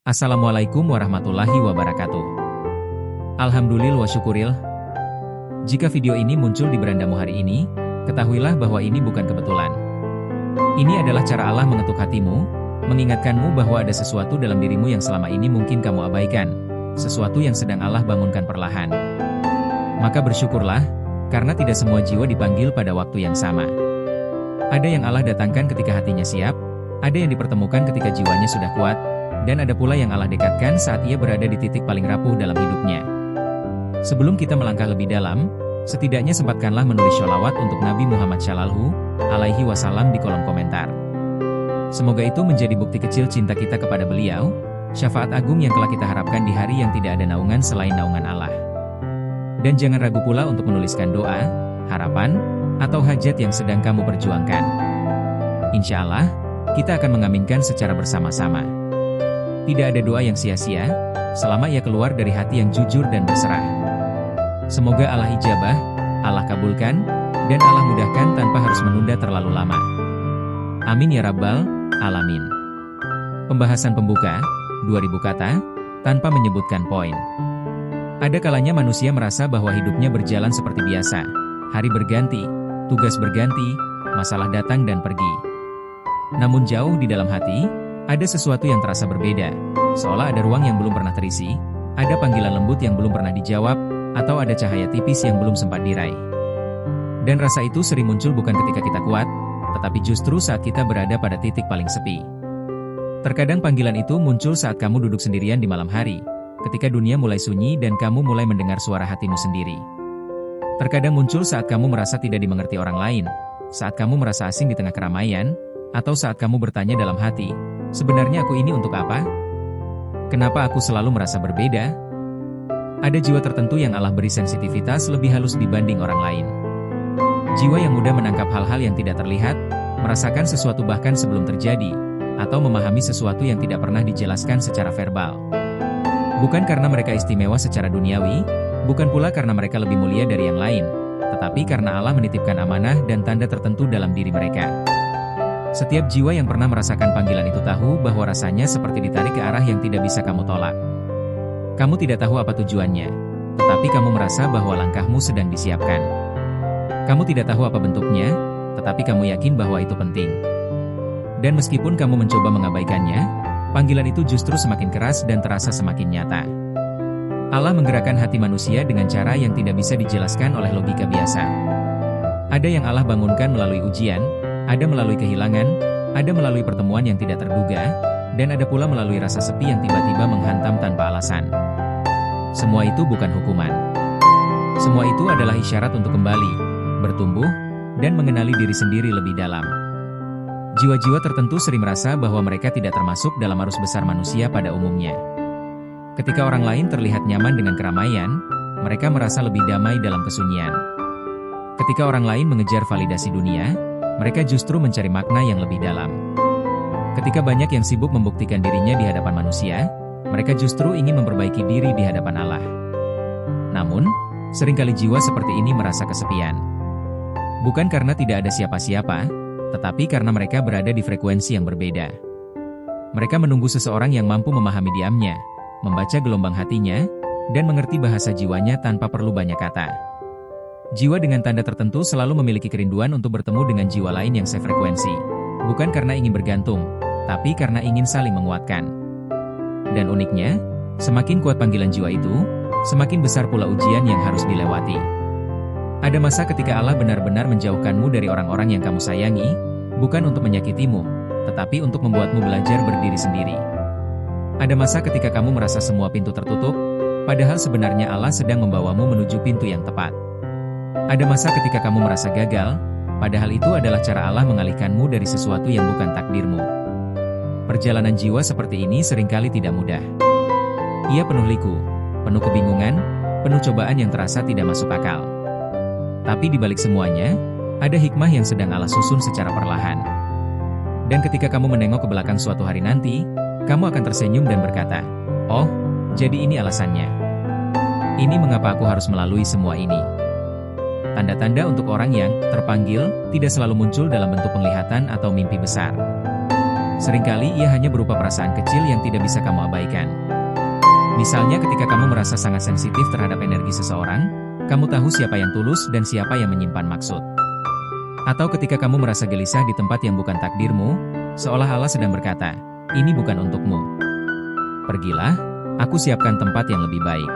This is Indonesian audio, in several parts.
Assalamualaikum warahmatullahi wabarakatuh. Alhamdulillah wa syukuril. Jika video ini muncul di berandamu hari ini, ketahuilah bahwa ini bukan kebetulan. Ini adalah cara Allah mengetuk hatimu, mengingatkanmu bahwa ada sesuatu dalam dirimu yang selama ini mungkin kamu abaikan, sesuatu yang sedang Allah bangunkan perlahan. Maka bersyukurlah, karena tidak semua jiwa dipanggil pada waktu yang sama. Ada yang Allah datangkan ketika hatinya siap, ada yang dipertemukan ketika jiwanya sudah kuat, dan ada pula yang Allah dekatkan saat ia berada di titik paling rapuh dalam hidupnya. Sebelum kita melangkah lebih dalam, setidaknya sempatkanlah menulis sholawat untuk Nabi Muhammad Shallallahu Alaihi Wasallam di kolom komentar. Semoga itu menjadi bukti kecil cinta kita kepada beliau, syafaat agung yang telah kita harapkan di hari yang tidak ada naungan selain naungan Allah. Dan jangan ragu pula untuk menuliskan doa, harapan, atau hajat yang sedang kamu perjuangkan. Insya Allah, kita akan mengaminkan secara bersama-sama. Tidak ada doa yang sia-sia, selama ia keluar dari hati yang jujur dan berserah. Semoga Allah ijabah, Allah kabulkan, dan Allah mudahkan tanpa harus menunda terlalu lama. Amin ya Rabbal Alamin. Pembahasan pembuka, 2000 kata, tanpa menyebutkan poin. Ada kalanya manusia merasa bahwa hidupnya berjalan seperti biasa. Hari berganti, tugas berganti, masalah datang dan pergi. Namun jauh di dalam hati, ada sesuatu yang terasa berbeda, seolah ada ruang yang belum pernah terisi, ada panggilan lembut yang belum pernah dijawab, atau ada cahaya tipis yang belum sempat diraih. Dan rasa itu sering muncul bukan ketika kita kuat, tetapi justru saat kita berada pada titik paling sepi. Terkadang panggilan itu muncul saat kamu duduk sendirian di malam hari, ketika dunia mulai sunyi dan kamu mulai mendengar suara hatimu sendiri. Terkadang muncul saat kamu merasa tidak dimengerti orang lain, saat kamu merasa asing di tengah keramaian, atau saat kamu bertanya dalam hati, sebenarnya aku ini untuk apa? Kenapa aku selalu merasa berbeda? Ada jiwa tertentu yang Allah beri sensitivitas lebih halus dibanding orang lain. Jiwa yang mudah menangkap hal-hal yang tidak terlihat, merasakan sesuatu bahkan sebelum terjadi, atau memahami sesuatu yang tidak pernah dijelaskan secara verbal. Bukan karena mereka istimewa secara duniawi, bukan pula karena mereka lebih mulia dari yang lain, tetapi karena Allah menitipkan amanah dan tanda tertentu dalam diri mereka. Setiap jiwa yang pernah merasakan panggilan itu tahu bahwa rasanya seperti ditarik ke arah yang tidak bisa kamu tolak. Kamu tidak tahu apa tujuannya, tetapi kamu merasa bahwa langkahmu sedang disiapkan. Kamu tidak tahu apa bentuknya, tetapi kamu yakin bahwa itu penting. Dan meskipun kamu mencoba mengabaikannya, panggilan itu justru semakin keras dan terasa semakin nyata. Allah menggerakkan hati manusia dengan cara yang tidak bisa dijelaskan oleh logika biasa. Ada yang Allah bangunkan melalui ujian, ada melalui kehilangan, ada melalui pertemuan yang tidak terduga, dan ada pula melalui rasa sepi yang tiba-tiba menghantam tanpa alasan. Semua itu bukan hukuman. Semua itu adalah isyarat untuk kembali, bertumbuh, dan mengenali diri sendiri lebih dalam. Jiwa-jiwa tertentu sering merasa bahwa mereka tidak termasuk dalam arus besar manusia pada umumnya. Ketika orang lain terlihat nyaman dengan keramaian, mereka merasa lebih damai dalam kesunyian. Ketika orang lain mengejar validasi dunia, mereka justru mencari makna yang lebih dalam. Ketika banyak yang sibuk membuktikan dirinya di hadapan manusia, mereka justru ingin memperbaiki diri di hadapan Allah. Namun, seringkali jiwa seperti ini merasa kesepian. Bukan karena tidak ada siapa-siapa, tetapi karena mereka berada di frekuensi yang berbeda. Mereka menunggu seseorang yang mampu memahami diamnya, membaca gelombang hatinya, dan mengerti bahasa jiwanya tanpa perlu banyak kata. Jiwa dengan tanda tertentu selalu memiliki kerinduan untuk bertemu dengan jiwa lain yang sefrekuensi. Bukan karena ingin bergantung, tapi karena ingin saling menguatkan. Dan uniknya, semakin kuat panggilan jiwa itu, semakin besar pula ujian yang harus dilewati. Ada masa ketika Allah benar-benar menjauhkanmu dari orang-orang yang kamu sayangi, bukan untuk menyakitimu, tetapi untuk membuatmu belajar berdiri sendiri. Ada masa ketika kamu merasa semua pintu tertutup, padahal sebenarnya Allah sedang membawamu menuju pintu yang tepat. Ada masa ketika kamu merasa gagal, padahal itu adalah cara Allah mengalihkanmu dari sesuatu yang bukan takdirmu. Perjalanan jiwa seperti ini seringkali tidak mudah. Ia penuh liku, penuh kebingungan, penuh cobaan yang terasa tidak masuk akal. Tapi di balik semuanya, ada hikmah yang sedang Allah susun secara perlahan. Dan ketika kamu menengok ke belakang suatu hari nanti, kamu akan tersenyum dan berkata, "Oh, jadi ini alasannya. Ini mengapa aku harus melalui semua ini." Tanda-tanda untuk orang yang terpanggil tidak selalu muncul dalam bentuk penglihatan atau mimpi besar. Seringkali ia hanya berupa perasaan kecil yang tidak bisa kamu abaikan. Misalnya ketika kamu merasa sangat sensitif terhadap energi seseorang, kamu tahu siapa yang tulus dan siapa yang menyimpan maksud. Atau ketika kamu merasa gelisah di tempat yang bukan takdirmu, seolah Allah sedang berkata, ini bukan untukmu. Pergilah, aku siapkan tempat yang lebih baik.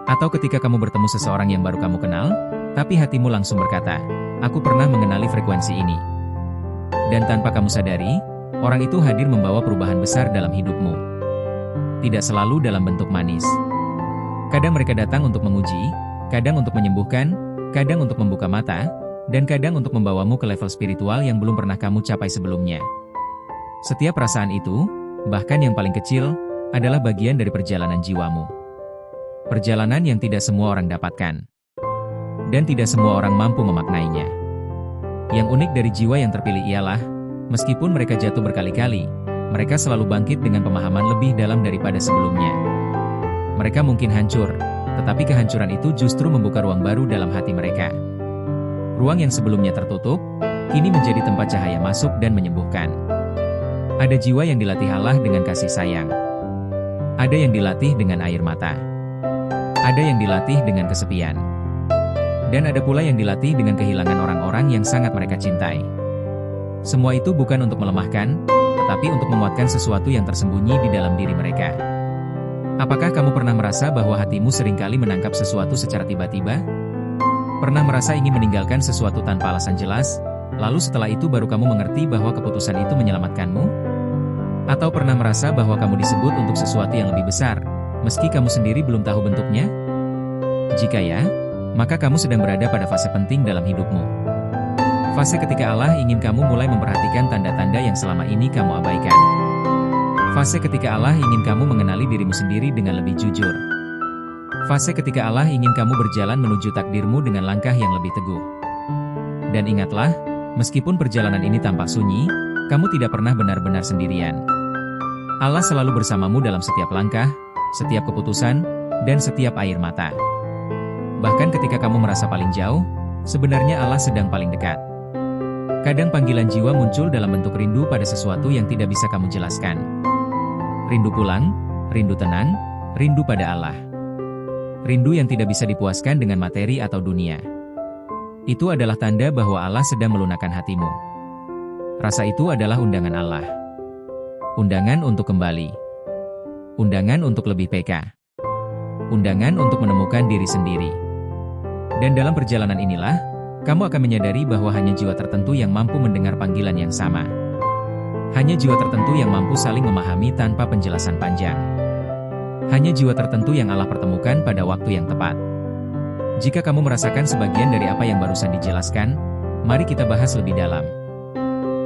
Atau ketika kamu bertemu seseorang yang baru kamu kenal, tapi hatimu langsung berkata, aku pernah mengenali frekuensi ini. Dan tanpa kamu sadari, orang itu hadir membawa perubahan besar dalam hidupmu. Tidak selalu dalam bentuk manis. Kadang mereka datang untuk menguji, kadang untuk menyembuhkan, kadang untuk membuka mata, dan kadang untuk membawamu ke level spiritual yang belum pernah kamu capai sebelumnya. Setiap perasaan itu, bahkan yang paling kecil, adalah bagian dari perjalanan jiwamu. Perjalanan yang tidak semua orang dapatkan. Dan tidak semua orang mampu memaknainya. Yang unik dari jiwa yang terpilih ialah, meskipun mereka jatuh berkali-kali, mereka selalu bangkit dengan pemahaman lebih dalam daripada sebelumnya. Mereka mungkin hancur, tetapi kehancuran itu justru membuka ruang baru dalam hati mereka. Ruang yang sebelumnya tertutup, kini menjadi tempat cahaya masuk dan menyembuhkan. Ada jiwa yang dilatih Allah dengan kasih sayang. Ada yang dilatih dengan air mata. Ada yang dilatih dengan kesepian. Dan ada pula yang dilatih dengan kehilangan orang-orang yang sangat mereka cintai. Semua itu bukan untuk melemahkan, tetapi untuk menguatkan sesuatu yang tersembunyi di dalam diri mereka. Apakah kamu pernah merasa bahwa hatimu seringkali menangkap sesuatu secara tiba-tiba? Pernah merasa ingin meninggalkan sesuatu tanpa alasan jelas, lalu setelah itu baru kamu mengerti bahwa keputusan itu menyelamatkanmu? Atau pernah merasa bahwa kamu disebut untuk sesuatu yang lebih besar, meski kamu sendiri belum tahu bentuknya? Jika ya, maka kamu sedang berada pada fase penting dalam hidupmu. Fase ketika Allah ingin kamu mulai memperhatikan tanda-tanda yang selama ini kamu abaikan. Fase ketika Allah ingin kamu mengenali dirimu sendiri dengan lebih jujur. Fase ketika Allah ingin kamu berjalan menuju takdirmu dengan langkah yang lebih teguh. Dan ingatlah, meskipun perjalanan ini tampak sunyi, kamu tidak pernah benar-benar sendirian. Allah selalu bersamamu dalam setiap langkah, setiap keputusan, dan setiap air mata. Bahkan ketika kamu merasa paling jauh, sebenarnya Allah sedang paling dekat. Kadang panggilan jiwa muncul dalam bentuk rindu pada sesuatu yang tidak bisa kamu jelaskan. Rindu pulang, rindu tenang, rindu pada Allah. Rindu yang tidak bisa dipuaskan dengan materi atau dunia. Itu adalah tanda bahwa Allah sedang melunakkan hatimu. Rasa itu adalah undangan Allah. Undangan untuk kembali. Undangan untuk lebih peka. Undangan untuk menemukan diri sendiri. Dan dalam perjalanan inilah, kamu akan menyadari bahwa hanya jiwa tertentu yang mampu mendengar panggilan yang sama. Hanya jiwa tertentu yang mampu saling memahami tanpa penjelasan panjang. Hanya jiwa tertentu yang Allah pertemukan pada waktu yang tepat. Jika kamu merasakan sebagian dari apa yang barusan dijelaskan, mari kita bahas lebih dalam.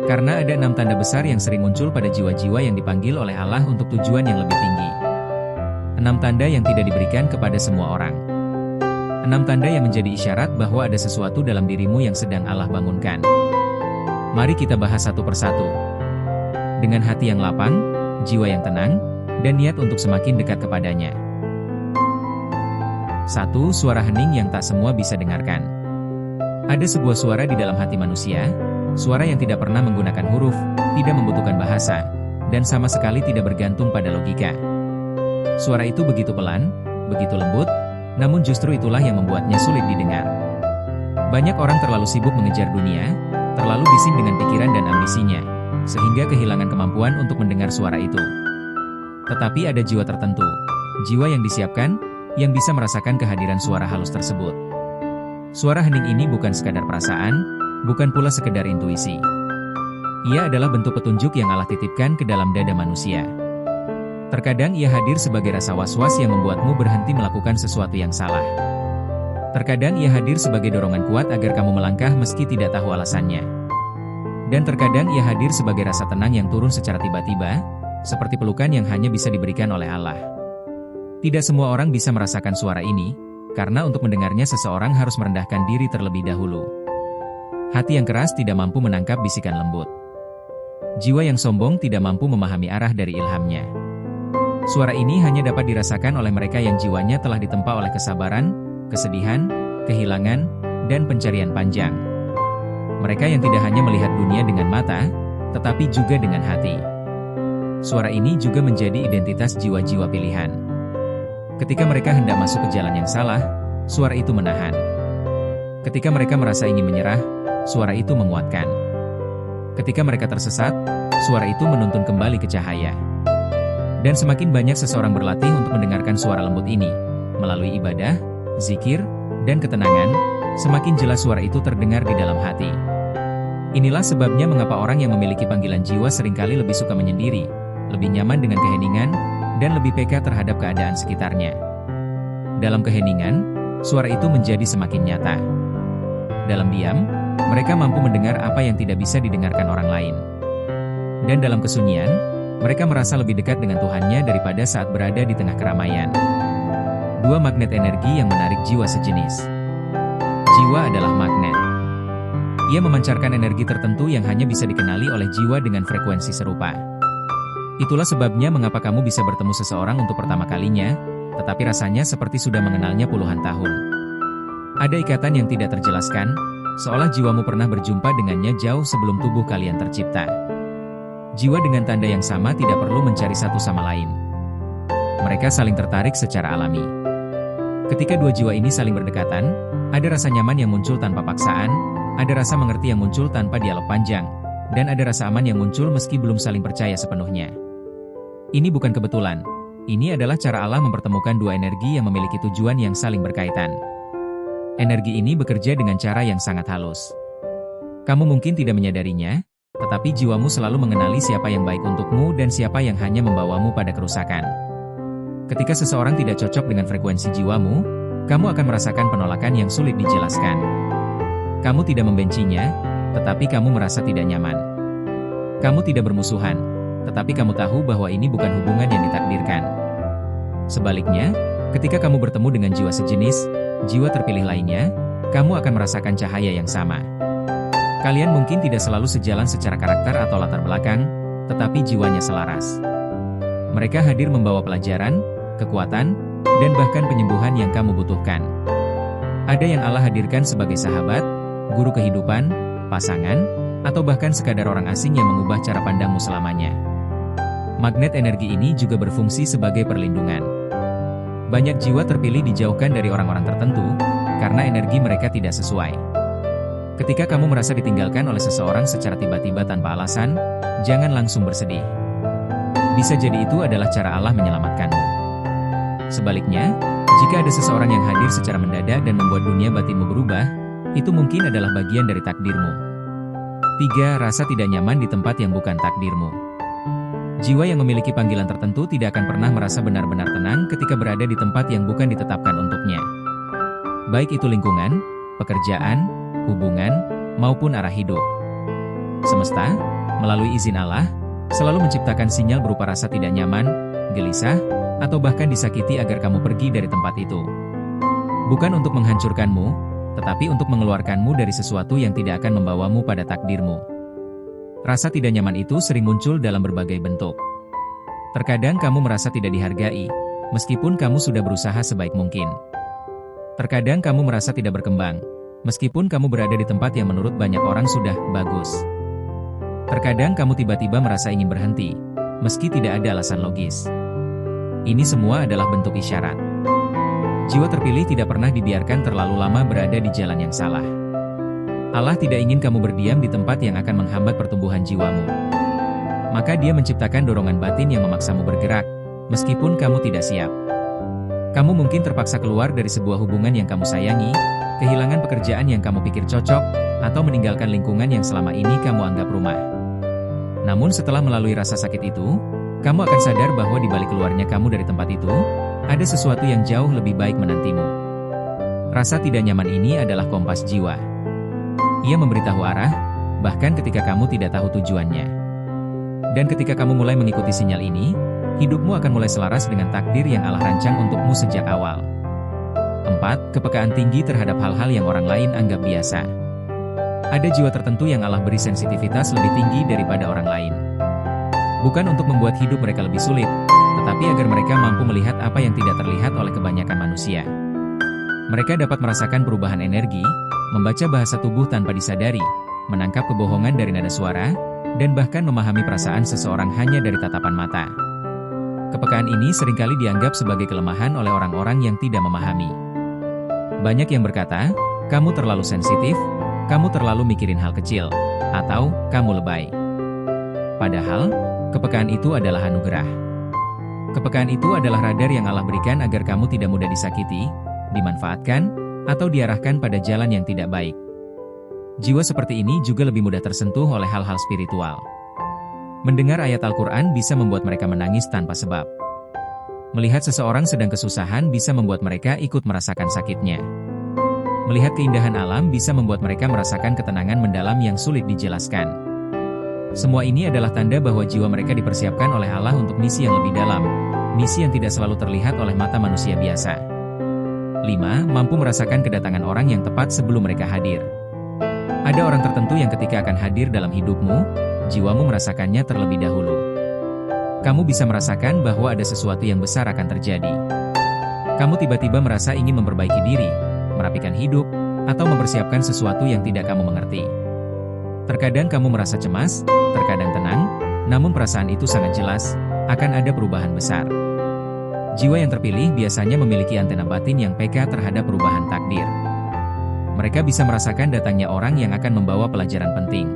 Karena ada 6 tanda besar yang sering muncul pada jiwa-jiwa yang dipanggil oleh Allah untuk tujuan yang lebih tinggi. 6 tanda yang tidak diberikan kepada semua orang. 6 tanda yang menjadi isyarat bahwa ada sesuatu dalam dirimu yang sedang Allah bangunkan. Mari kita bahas satu persatu. Dengan hati yang lapang, jiwa yang tenang, dan niat untuk semakin dekat kepadanya. 1. Suara hening yang tak semua bisa dengarkan. Ada sebuah suara di dalam hati manusia, suara yang tidak pernah menggunakan huruf, tidak membutuhkan bahasa, dan sama sekali tidak bergantung pada logika. Suara itu begitu pelan, begitu lembut, namun justru itulah yang membuatnya sulit didengar. Banyak orang terlalu sibuk mengejar dunia, terlalu bising dengan pikiran dan ambisinya, sehingga kehilangan kemampuan untuk mendengar suara itu. Tetapi ada jiwa tertentu, jiwa yang disiapkan, yang bisa merasakan kehadiran suara halus tersebut. Suara hening ini bukan sekadar perasaan, bukan pula sekedar intuisi. Ia adalah bentuk petunjuk yang Allah titipkan ke dalam dada manusia. Terkadang ia hadir sebagai rasa was-was yang membuatmu berhenti melakukan sesuatu yang salah. Terkadang ia hadir sebagai dorongan kuat agar kamu melangkah meski tidak tahu alasannya. Dan terkadang ia hadir sebagai rasa tenang yang turun secara tiba-tiba, seperti pelukan yang hanya bisa diberikan oleh Allah. Tidak semua orang bisa merasakan suara ini, karena untuk mendengarnya seseorang harus merendahkan diri terlebih dahulu. Hati yang keras tidak mampu menangkap bisikan lembut. Jiwa yang sombong tidak mampu memahami arah dari ilhamnya. Suara ini hanya dapat dirasakan oleh mereka yang jiwanya telah ditempa oleh kesabaran, kesedihan, kehilangan, dan pencarian panjang. Mereka yang tidak hanya melihat dunia dengan mata, tetapi juga dengan hati. Suara ini juga menjadi identitas jiwa-jiwa pilihan. Ketika mereka hendak masuk ke jalan yang salah, suara itu menahan. Ketika mereka merasa ingin menyerah, suara itu menguatkan. Ketika mereka tersesat, suara itu menuntun kembali ke cahaya. Dan semakin banyak seseorang berlatih untuk mendengarkan suara lembut ini, melalui ibadah, zikir, dan ketenangan, semakin jelas suara itu terdengar di dalam hati. Inilah sebabnya mengapa orang yang memiliki panggilan jiwa seringkali lebih suka menyendiri, lebih nyaman dengan keheningan, dan lebih peka terhadap keadaan sekitarnya. Dalam keheningan, suara itu menjadi semakin nyata. Dalam diam, mereka mampu mendengar apa yang tidak bisa didengarkan orang lain. Dan dalam kesunyian, mereka merasa lebih dekat dengan Tuhannya daripada saat berada di tengah keramaian. Dua magnet energi yang menarik jiwa sejenis. Jiwa adalah magnet. Ia memancarkan energi tertentu yang hanya bisa dikenali oleh jiwa dengan frekuensi serupa. Itulah sebabnya mengapa kamu bisa bertemu seseorang untuk pertama kalinya, tetapi rasanya seperti sudah mengenalnya puluhan tahun. Ada ikatan yang tidak terjelaskan, seolah jiwamu pernah berjumpa dengannya jauh sebelum tubuh kalian tercipta. Jiwa dengan tanda yang sama tidak perlu mencari satu sama lain. Mereka saling tertarik secara alami. Ketika dua jiwa ini saling berdekatan, ada rasa nyaman yang muncul tanpa paksaan, ada rasa mengerti yang muncul tanpa dialog panjang, dan ada rasa aman yang muncul meski belum saling percaya sepenuhnya. Ini bukan kebetulan. Ini adalah cara Allah mempertemukan dua energi yang memiliki tujuan yang saling berkaitan. Energi ini bekerja dengan cara yang sangat halus. Kamu mungkin tidak menyadarinya, tetapi jiwamu selalu mengenali siapa yang baik untukmu dan siapa yang hanya membawamu pada kerusakan. Ketika seseorang tidak cocok dengan frekuensi jiwamu, kamu akan merasakan penolakan yang sulit dijelaskan. Kamu tidak membencinya, tetapi kamu merasa tidak nyaman. Kamu tidak bermusuhan, tetapi kamu tahu bahwa ini bukan hubungan yang ditakdirkan. Sebaliknya, ketika kamu bertemu dengan jiwa sejenis, jiwa terpilih lainnya, kamu akan merasakan cahaya yang sama. Kalian mungkin tidak selalu sejalan secara karakter atau latar belakang, tetapi jiwanya selaras. Mereka hadir membawa pelajaran, kekuatan, dan bahkan penyembuhan yang kamu butuhkan. Ada yang Allah hadirkan sebagai sahabat, guru kehidupan, pasangan, atau bahkan sekadar orang asing yang mengubah cara pandangmu selamanya. Magnet energi ini juga berfungsi sebagai perlindungan. Banyak jiwa terpilih dijauhkan dari orang-orang tertentu, karena energi mereka tidak sesuai. Ketika kamu merasa ditinggalkan oleh seseorang secara tiba-tiba tanpa alasan, jangan langsung bersedih. Bisa jadi itu adalah cara Allah menyelamatkanmu. Sebaliknya, jika ada seseorang yang hadir secara mendadak dan membuat dunia batinmu berubah, itu mungkin adalah bagian dari takdirmu. 3. Rasa tidak nyaman di tempat yang bukan takdirmu. Jiwa yang memiliki panggilan tertentu tidak akan pernah merasa benar-benar tenang ketika berada di tempat yang bukan ditetapkan untuknya. Baik itu lingkungan, pekerjaan, hubungan, maupun arah hidup. Semesta, melalui izin Allah, selalu menciptakan sinyal berupa rasa tidak nyaman, gelisah, atau bahkan disakiti agar kamu pergi dari tempat itu. Bukan untuk menghancurkanmu, tetapi untuk mengeluarkanmu dari sesuatu yang tidak akan membawamu pada takdirmu. Rasa tidak nyaman itu sering muncul dalam berbagai bentuk. Terkadang kamu merasa tidak dihargai, meskipun kamu sudah berusaha sebaik mungkin. Terkadang kamu merasa tidak berkembang, meskipun kamu berada di tempat yang menurut banyak orang sudah bagus. Terkadang kamu tiba-tiba merasa ingin berhenti, meski tidak ada alasan logis. Ini semua adalah bentuk isyarat. Jiwa terpilih tidak pernah dibiarkan terlalu lama berada di jalan yang salah. Allah tidak ingin kamu berdiam di tempat yang akan menghambat pertumbuhan jiwamu. Maka Dia menciptakan dorongan batin yang memaksamu bergerak, meskipun kamu tidak siap. Kamu mungkin terpaksa keluar dari sebuah hubungan yang kamu sayangi, kehilangan pekerjaan yang kamu pikir cocok, atau meninggalkan lingkungan yang selama ini kamu anggap rumah. Namun setelah melalui rasa sakit itu, kamu akan sadar bahwa di balik keluarnya kamu dari tempat itu, ada sesuatu yang jauh lebih baik menantimu. Rasa tidak nyaman ini adalah kompas jiwa. Ia memberitahu arah, bahkan ketika kamu tidak tahu tujuannya. Dan ketika kamu mulai mengikuti sinyal ini, hidupmu akan mulai selaras dengan takdir yang Allah rancang untukmu sejak awal. 4. Kepekaan tinggi terhadap hal-hal yang orang lain anggap biasa. Ada jiwa tertentu yang Allah beri sensitivitas lebih tinggi daripada orang lain. Bukan untuk membuat hidup mereka lebih sulit, tetapi agar mereka mampu melihat apa yang tidak terlihat oleh kebanyakan manusia. Mereka dapat merasakan perubahan energi, membaca bahasa tubuh tanpa disadari, menangkap kebohongan dari nada suara, dan bahkan memahami perasaan seseorang hanya dari tatapan mata. Kepekaan ini seringkali dianggap sebagai kelemahan oleh orang-orang yang tidak memahami. Banyak yang berkata, kamu terlalu sensitif, kamu terlalu mikirin hal kecil, atau kamu lebay. Padahal, kepekaan itu adalah anugerah. Kepekaan itu adalah radar yang Allah berikan agar kamu tidak mudah disakiti, dimanfaatkan, atau diarahkan pada jalan yang tidak baik. Jiwa seperti ini juga lebih mudah tersentuh oleh hal-hal spiritual. Mendengar ayat Al-Quran bisa membuat mereka menangis tanpa sebab. Melihat seseorang sedang kesusahan bisa membuat mereka ikut merasakan sakitnya. Melihat keindahan alam bisa membuat mereka merasakan ketenangan mendalam yang sulit dijelaskan. Semua ini adalah tanda bahwa jiwa mereka dipersiapkan oleh Allah untuk misi yang lebih dalam, misi yang tidak selalu terlihat oleh mata manusia biasa. 5. Mampu merasakan kedatangan orang yang tepat sebelum mereka hadir. Ada orang tertentu yang ketika akan hadir dalam hidupmu, jiwamu merasakannya terlebih dahulu. Kamu bisa merasakan bahwa ada sesuatu yang besar akan terjadi. Kamu tiba-tiba merasa ingin memperbaiki diri, merapikan hidup, atau mempersiapkan sesuatu yang tidak kamu mengerti. Terkadang kamu merasa cemas, terkadang tenang, namun perasaan itu sangat jelas, akan ada perubahan besar. Jiwa yang terpilih biasanya memiliki antena batin yang peka terhadap perubahan takdir. Mereka bisa merasakan datangnya orang yang akan membawa pelajaran penting.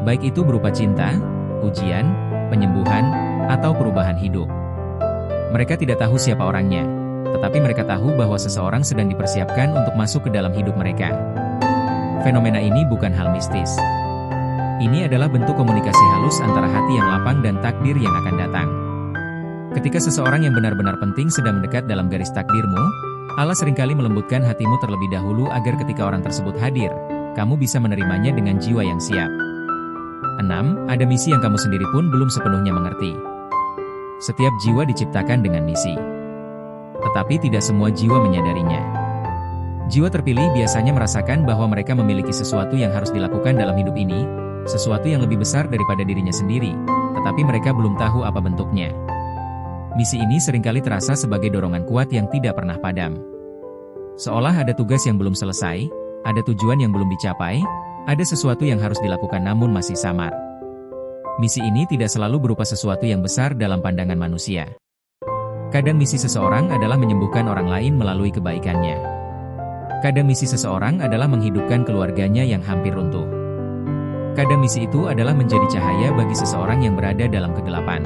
Baik itu berupa cinta, ujian, penyembuhan, atau perubahan hidup. Mereka tidak tahu siapa orangnya, tetapi mereka tahu bahwa seseorang sedang dipersiapkan untuk masuk ke dalam hidup mereka. Fenomena ini bukan hal mistis. Ini adalah bentuk komunikasi halus antara hati yang lapang dan takdir yang akan datang. Ketika seseorang yang benar-benar penting sedang mendekat dalam garis takdirmu, Allah seringkali melembutkan hatimu terlebih dahulu agar ketika orang tersebut hadir, kamu bisa menerimanya dengan jiwa yang siap. 6. Ada misi yang kamu sendiri pun belum sepenuhnya mengerti. Setiap jiwa diciptakan dengan misi. Tetapi tidak semua jiwa menyadarinya. Jiwa terpilih biasanya merasakan bahwa mereka memiliki sesuatu yang harus dilakukan dalam hidup ini, sesuatu yang lebih besar daripada dirinya sendiri, tetapi mereka belum tahu apa bentuknya. Misi ini seringkali terasa sebagai dorongan kuat yang tidak pernah padam. Seolah ada tugas yang belum selesai, ada tujuan yang belum dicapai, ada sesuatu yang harus dilakukan namun masih samar. Misi ini tidak selalu berupa sesuatu yang besar dalam pandangan manusia. Kadang misi seseorang adalah menyembuhkan orang lain melalui kebaikannya. Kadang misi seseorang adalah menghidupkan keluarganya yang hampir runtuh. Kadang misi itu adalah menjadi cahaya bagi seseorang yang berada dalam kegelapan.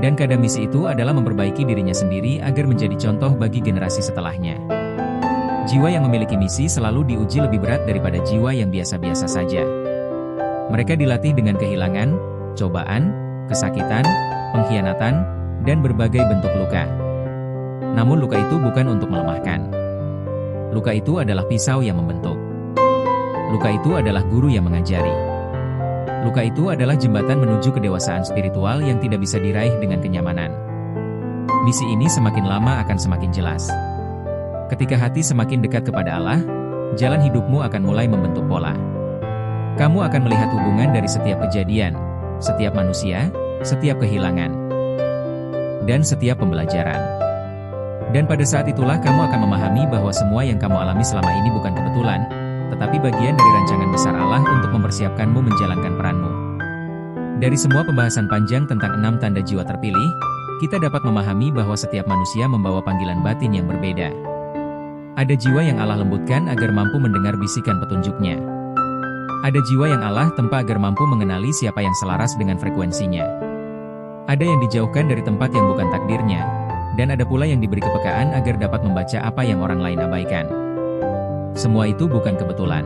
Dan kadang misi itu adalah memperbaiki dirinya sendiri agar menjadi contoh bagi generasi setelahnya. Jiwa yang memiliki misi selalu diuji lebih berat daripada jiwa yang biasa-biasa saja. Mereka dilatih dengan kehilangan, cobaan, kesakitan, pengkhianatan, dan berbagai bentuk luka. Namun luka itu bukan untuk melemahkan. Luka itu adalah pisau yang membentuk. Luka itu adalah guru yang mengajari. Luka itu adalah jembatan menuju kedewasaan spiritual yang tidak bisa diraih dengan kenyamanan. Misi ini semakin lama akan semakin jelas. Ketika hati semakin dekat kepada Allah, jalan hidupmu akan mulai membentuk pola. Kamu akan melihat hubungan dari setiap kejadian, setiap manusia, setiap kehilangan, dan setiap pembelajaran. Dan pada saat itulah kamu akan memahami bahwa semua yang kamu alami selama ini bukan kebetulan, tetapi bagian dari rancangan besar Allah untuk mempersiapkanmu menjalankan peranmu. Dari semua pembahasan panjang tentang 6 tanda jiwa terpilih, kita dapat memahami bahwa setiap manusia membawa panggilan batin yang berbeda. Ada jiwa yang Allah lembutkan agar mampu mendengar bisikan petunjuknya. Ada jiwa yang Allah tempa agar mampu mengenali siapa yang selaras dengan frekuensinya. Ada yang dijauhkan dari tempat yang bukan takdirnya, dan ada pula yang diberi kepekaan agar dapat membaca apa yang orang lain abaikan. Semua itu bukan kebetulan.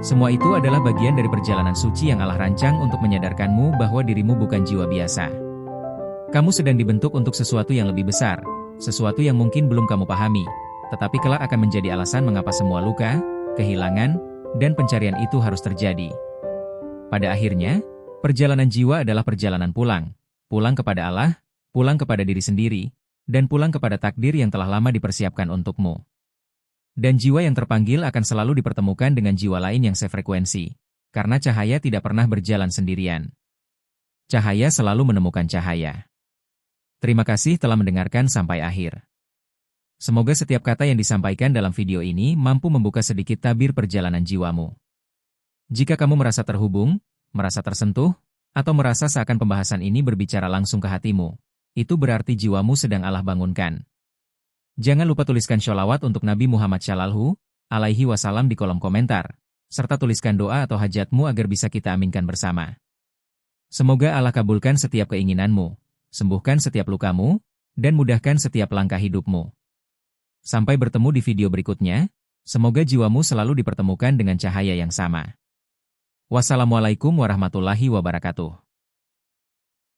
Semua itu adalah bagian dari perjalanan suci yang Allah rancang untuk menyadarkanmu bahwa dirimu bukan jiwa biasa. Kamu sedang dibentuk untuk sesuatu yang lebih besar, sesuatu yang mungkin belum kamu pahami, tetapi kelak akan menjadi alasan mengapa semua luka, kehilangan, dan pencarian itu harus terjadi. Pada akhirnya, perjalanan jiwa adalah perjalanan pulang. Pulang kepada Allah, pulang kepada diri sendiri, dan pulang kepada takdir yang telah lama dipersiapkan untukmu. Dan jiwa yang terpanggil akan selalu dipertemukan dengan jiwa lain yang sefrekuensi, karena cahaya tidak pernah berjalan sendirian. Cahaya selalu menemukan cahaya. Terima kasih telah mendengarkan sampai akhir. Semoga setiap kata yang disampaikan dalam video ini mampu membuka sedikit tabir perjalanan jiwamu. Jika kamu merasa terhubung, merasa tersentuh, atau merasa seakan pembahasan ini berbicara langsung ke hatimu, itu berarti jiwamu sedang Allah bangunkan. Jangan lupa tuliskan sholawat untuk Nabi Muhammad Shallallahu Alaihi Wasallam di kolom komentar, serta tuliskan doa atau hajatmu agar bisa kita aminkan bersama. Semoga Allah kabulkan setiap keinginanmu, sembuhkan setiap lukamu, dan mudahkan setiap langkah hidupmu. Sampai bertemu di video berikutnya, semoga jiwamu selalu dipertemukan dengan cahaya yang sama. Wassalamualaikum warahmatullahi wabarakatuh.